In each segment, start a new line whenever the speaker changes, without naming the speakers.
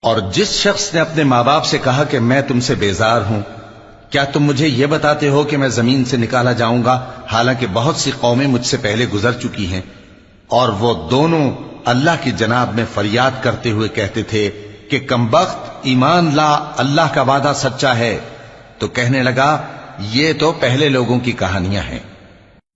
اور جس شخص نے اپنے ماں باپ سے کہا کہ میں تم سے بیزار ہوں، کیا تم مجھے یہ بتاتے ہو کہ میں زمین سے نکالا جاؤں گا، حالانکہ بہت سی قومیں مجھ سے پہلے گزر چکی ہیں؟ اور وہ دونوں اللہ کی جناب میں فریاد کرتے ہوئے کہتے تھے کہ کمبخت، ایمان لا، اللہ کا وعدہ سچا ہے۔ تو کہنے لگا یہ تو پہلے لوگوں کی کہانیاں ہیں،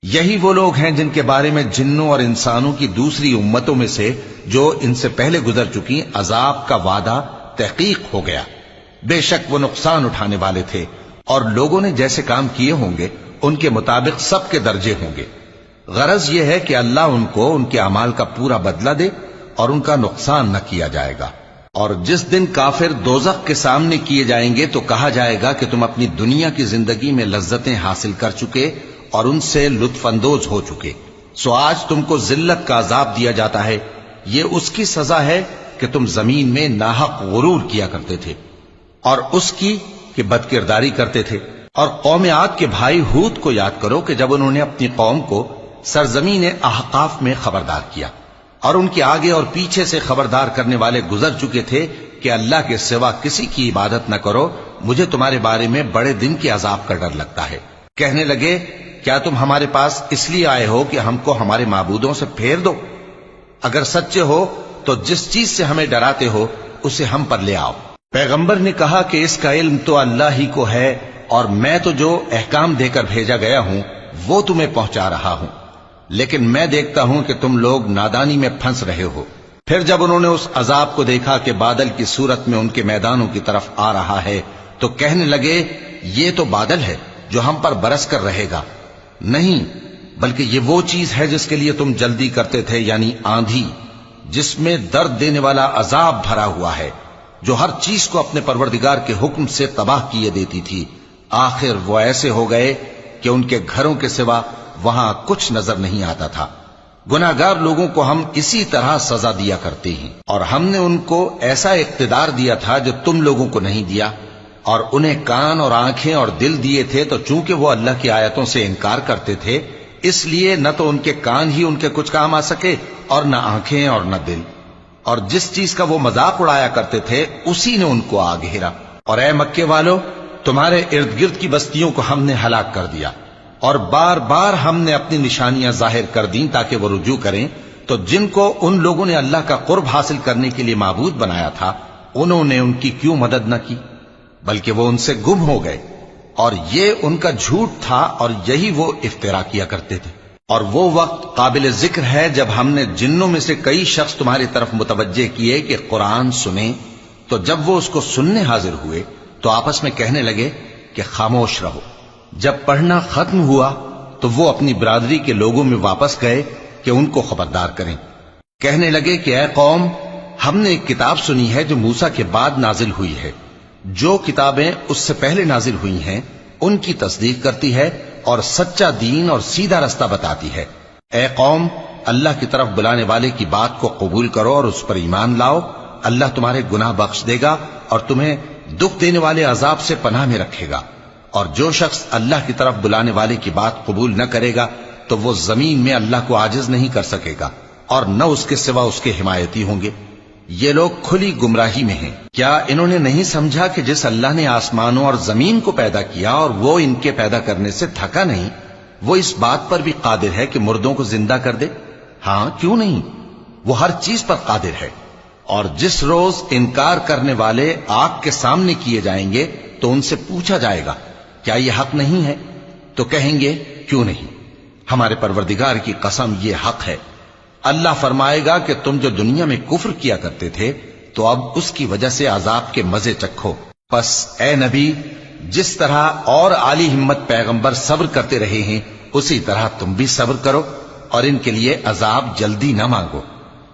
یہی وہ لوگ ہیں جن کے بارے میں جنوں اور انسانوں کی دوسری امتوں میں سے جو ان سے پہلے گزر چکی عذاب کا وعدہ تحقیق ہو گیا۔ بے شک وہ نقصان اٹھانے والے تھے، اور لوگوں نے جیسے کام کیے ہوں گے ان کے مطابق سب کے درجے ہوں گے۔ غرض یہ ہے کہ اللہ ان کو ان کے اعمال کا پورا بدلہ دے اور ان کا نقصان نہ کیا جائے گا۔ اور جس دن کافر دوزخ کے سامنے کیے جائیں گے تو کہا جائے گا کہ تم اپنی دنیا کی زندگی میں لذتیں حاصل کر چکے اور ان سے لطف اندوز ہو چکے، سو آج تم کو ذلت کا عذاب دیا جاتا ہے۔ یہ اس کی سزا ہے کہ تم زمین میں ناحق غرور کیا کرتے تھے، اور اس کی کہ بد کرداری کرتے تھے۔ اور قوم عاد کے بھائی ہود کو یاد کرو کہ جب انہوں نے اپنی قوم کو سرزمین احقاف میں خبردار کیا، اور ان کے آگے اور پیچھے سے خبردار کرنے والے گزر چکے تھے کہ اللہ کے سوا کسی کی عبادت نہ کرو، مجھے تمہارے بارے میں بڑے دن کے عذاب کا ڈر لگتا ہے۔ کہنے لگے کیا تم ہمارے پاس اس لیے آئے ہو کہ ہم کو ہمارے معبودوں سے پھیر دو؟ اگر سچے ہو تو جس چیز سے ہمیں ڈراتے ہو اسے ہم پر لے آؤ۔ پیغمبر نے کہا کہ اس کا علم تو اللہ ہی کو ہے، اور میں تو جو احکام دے کر بھیجا گیا ہوں وہ تمہیں پہنچا رہا ہوں، لیکن میں دیکھتا ہوں کہ تم لوگ نادانی میں پھنس رہے ہو۔ پھر جب انہوں نے اس عذاب کو دیکھا کہ بادل کی صورت میں ان کے میدانوں کی طرف آ رہا ہے تو کہنے لگے یہ تو بادل ہے جو ہم پر برس کر رہے گا۔ نہیں، بلکہ یہ وہ چیز ہے جس کے لیے تم جلدی کرتے تھے، یعنی آندھی، جس میں درد دینے والا عذاب بھرا ہوا ہے، جو ہر چیز کو اپنے پروردگار کے حکم سے تباہ کیے دیتی تھی۔ آخر وہ ایسے ہو گئے کہ ان کے گھروں کے سوا وہاں کچھ نظر نہیں آتا تھا۔ گناہگار لوگوں کو ہم اسی طرح سزا دیا کرتے ہیں، اور ہم نے ان کو ایسا اقتدار دیا تھا جو تم لوگوں کو نہیں دیا، اور انہیں کان اور آنکھیں اور دل دیے تھے، تو چونکہ وہ اللہ کی آیتوں سے انکار کرتے تھے اس لیے نہ تو ان کے کان ہی ان کے کچھ کام آ سکے اور نہ آنکھیں اور نہ دل، اور جس چیز کا وہ مذاق اڑایا کرتے تھے اسی نے ان کو آ گھیرا۔ اور اے مکے والو، تمہارے ارد گرد کی بستیوں کو ہم نے ہلاک کر دیا، اور بار بار ہم نے اپنی نشانیاں ظاہر کر دیں تاکہ وہ رجوع کریں، تو جن کو ان لوگوں نے اللہ کا قرب حاصل کرنے کے لیے معبود بنایا تھا انہوں نے ان کی کیوں مدد نہ کی، بلکہ وہ ان سے گم ہو گئے، اور یہ ان کا جھوٹ تھا اور یہی وہ افترا کیا کرتے تھے۔ اور وہ وقت قابل ذکر ہے جب ہم نے جنوں میں سے کئی شخص تمہاری طرف متوجہ کیے کہ قرآن سنیں، تو جب وہ اس کو سننے حاضر ہوئے تو آپس میں کہنے لگے کہ خاموش رہو۔ جب پڑھنا ختم ہوا تو وہ اپنی برادری کے لوگوں میں واپس گئے کہ ان کو خبردار کریں۔ کہنے لگے کہ اے قوم، ہم نے ایک کتاب سنی ہے جو موسیٰ کے بعد نازل ہوئی ہے، جو کتابیں اس سے پہلے نازل ہوئی ہیں ان کی تصدیق کرتی ہے اور سچا دین اور سیدھا رستہ بتاتی ہے۔ اے قوم، اللہ کی طرف بلانے والے کی بات کو قبول کرو اور اس پر ایمان لاؤ، اللہ تمہارے گناہ بخش دے گا اور تمہیں دکھ دینے والے عذاب سے پناہ میں رکھے گا۔ اور جو شخص اللہ کی طرف بلانے والے کی بات قبول نہ کرے گا تو وہ زمین میں اللہ کو عاجز نہیں کر سکے گا، اور نہ اس کے سوا اس کے حمایتی ہوں گے۔ یہ لوگ کھلی گمراہی میں ہیں۔ کیا انہوں نے نہیں سمجھا کہ جس اللہ نے آسمانوں اور زمین کو پیدا کیا اور وہ ان کے پیدا کرنے سے تھکا نہیں، وہ اس بات پر بھی قادر ہے کہ مردوں کو زندہ کر دے؟ ہاں، کیوں نہیں، وہ ہر چیز پر قادر ہے۔ اور جس روز انکار کرنے والے آگ کے سامنے کیے جائیں گے تو ان سے پوچھا جائے گا کیا یہ حق نہیں ہے؟ تو کہیں گے کیوں نہیں، ہمارے پروردگار کی قسم یہ حق ہے۔ اللہ فرمائے گا کہ تم جو دنیا میں کفر کیا کرتے تھے تو اب اس کی وجہ سے عذاب کے مزے چکھو۔ پس اے نبی، جس طرح اور عالی ہمت پیغمبر صبر کرتے رہے ہیں اسی طرح تم بھی صبر کرو، اور ان کے لیے عذاب جلدی نہ مانگو۔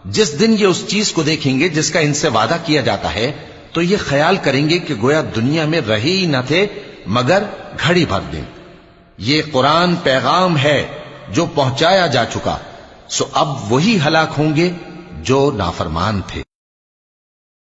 جس دن یہ اس چیز کو دیکھیں گے جس کا ان سے وعدہ کیا جاتا ہے تو یہ خیال کریں گے کہ گویا دنیا میں رہے ہی نہ تھے مگر گھڑی بھر دن۔ یہ قرآن پیغام ہے جو پہنچایا جا چکا، سو اب وہی ہلاک ہوں گے جو نافرمان تھے۔